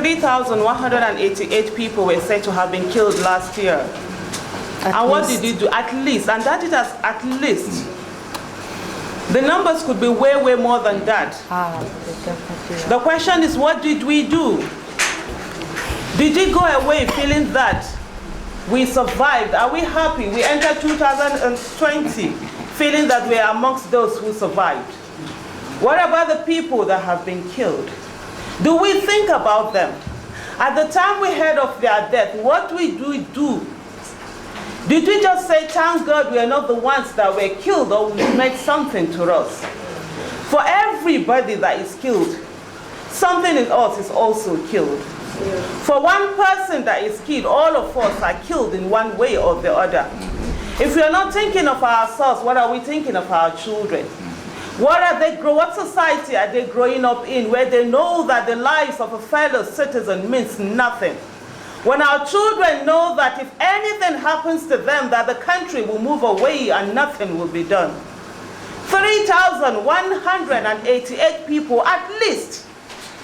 3,188 people were said to have been killed last year. And what did you do? At least, and that is at least. The numbers could be way, way more than that. The question is, what did we do? Did we go away feeling that we survived? Are we happy? We entered 2020 feeling that we are amongst those who survived. What about the people that have been killed? Do we think about them? At the time we heard of their death, what do we do? Did we just say, thank God we are not the ones that were killed, or we made something to us? For everybody that is killed, something in us is also killed. For one person that is killed, all of us are killed in one way or the other. If we are not thinking of ourselves, what are we thinking of our children? What society are they growing up in, where they know that the lives of a fellow citizen means nothing? When our children know that if anything happens to them, that the country will move away and nothing will be done. 3,188 people at least,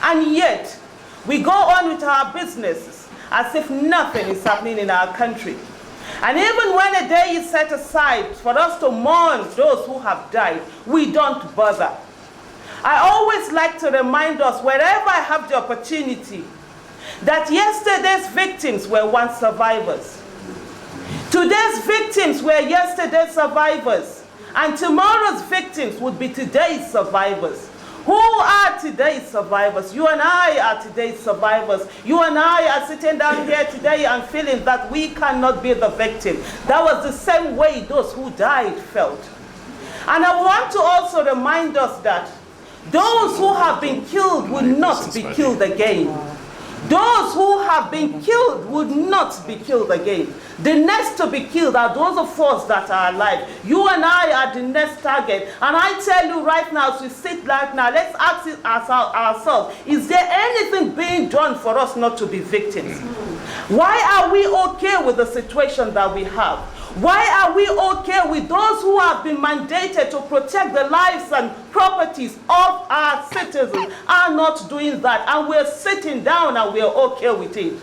and yet we go on with our businesses as if nothing is happening in our country. And even when a day is set aside for us to mourn those who have died, we don't bother. I always like to remind us, wherever I have the opportunity, that yesterday's victims were once survivors. Today's victims were yesterday's survivors. And tomorrow's victims would be today's survivors. Who are today's survivors? You and I are today's survivors. You and I are sitting down here today and feeling that we cannot be the victim. That was the same way those who died felt. And I want to also remind us that those who have been killed will not be killed again. Those who have been killed would not be killed again. The next to be killed are those of us that are alive. You and I are the next target. And I tell you right now, as we sit right now, let's ask ourselves, is there anything being done for us not to be victims? Why are we okay with the situation that we have? Why are we okay with those who have been mandated to protect the lives and properties of our citizens are not doing that? And we're sitting down and we're okay with it.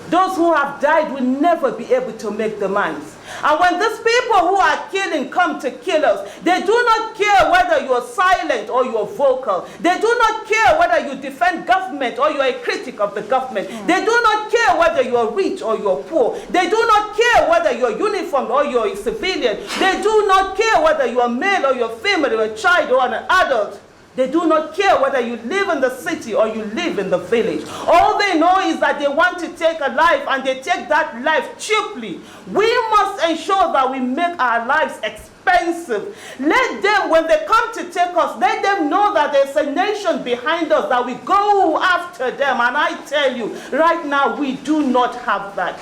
Those who have died will never be able to make demands. And when these people who are killing come to kill us, they do not care whether you're silent or you're vocal. They do not care whether you defend government or you're a critic of the government. They do not care whether you're rich or you're poor. They do not care whether you're uniformed or you're a civilian. They do not care whether you're male or you're female, or a child or an adult. They do not care whether you live in the city or you live in the village. All they know is that they want to take a life, and they take that life cheaply. We must ensure that we make our lives expensive. Let them, when they come to take us, let them know that there's a nation behind us, that we go after them. And I tell you, right now, we do not have that.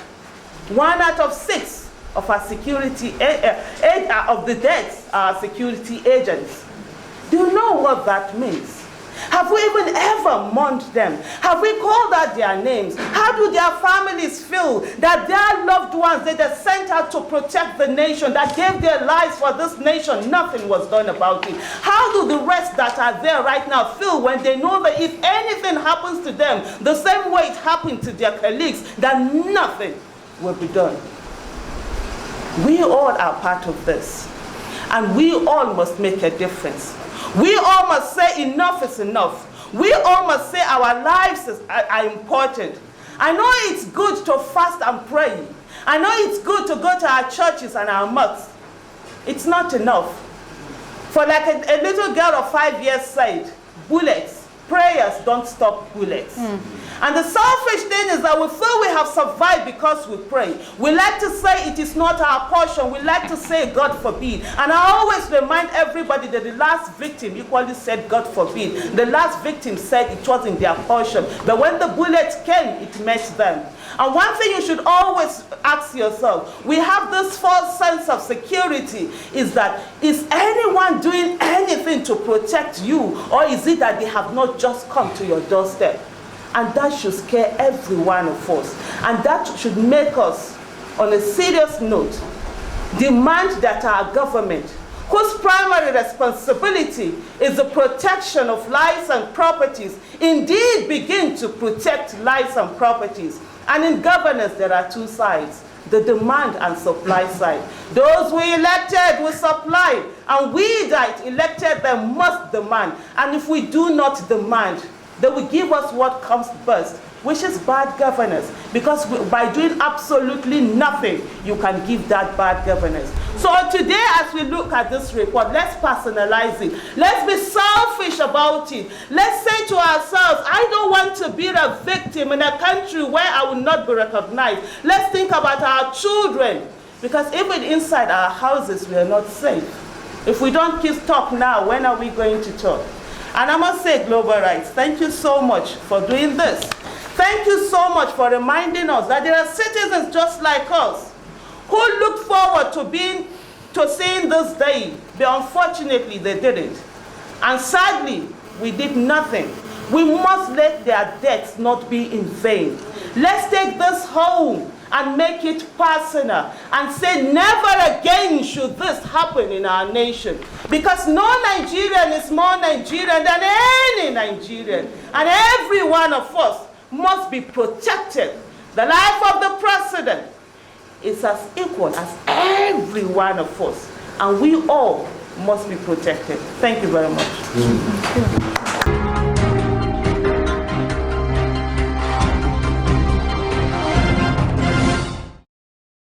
1 out of 6 of our security, of the deaths are security agents. Do you know what that means? Have we even ever mourned them? Have we called out their names? How do their families feel that their loved ones that they sent out to protect the nation, that gave their lives for this nation, nothing was done about it? How do the rest that are there right now feel when they know that if anything happens to them, the same way it happened to their colleagues, that nothing will be done? We all are part of this, and we all must make a difference. We all must say enough is enough. We all must say our lives are important. I know it's good to fast and pray. I know it's good to go to our churches and our mosques. It's not enough. For like a little girl of 5 years said, bullets, prayers don't stop bullets. And the selfish thing is that we feel we have survived because we pray. We like to say it is not our portion. We like to say God forbid. And I always remind everybody that the last victim equally said God forbid. The last victim said it wasn't their portion. But when the bullets came, it met them. And one thing you should always ask yourself, we have this false sense of security, is that, is anyone doing anything to protect you? Or is it that they have not just come to your doorstep? And that should scare every one of us. And that should make us, on a serious note, demand that our government whose primary responsibility is the protection of lives and properties, indeed begin to protect lives and properties. And in governance, there are two sides, the demand and supply side. Those we elected will supply, and we that elected them must demand. And if we do not demand, they will give us what comes first, which is bad governance. Because by doing absolutely nothing, you can give that bad governance. So today, as we look at this report, let's personalize it. Let's be selfish about it. Let's say to ourselves, I don't want to be a victim in a country where I will not be recognized. Let's think about our children. Because even inside our houses, we are not safe. If we don't keep talk now, when are we going to talk? And I must say, Global Rights, thank you so much for doing this. Thank you so much for reminding us that there are citizens just like us who look forward to seeing this day, but unfortunately they didn't. And sadly, we did nothing. We must let their deaths not be in vain. Let's take this home and make it personal and say never again should this happen in our nation. Because no Nigerian is more Nigerian than any Nigerian. And every one of us must be protected. The life of the president is as equal as every one of us. And we all must be protected. Thank you very much.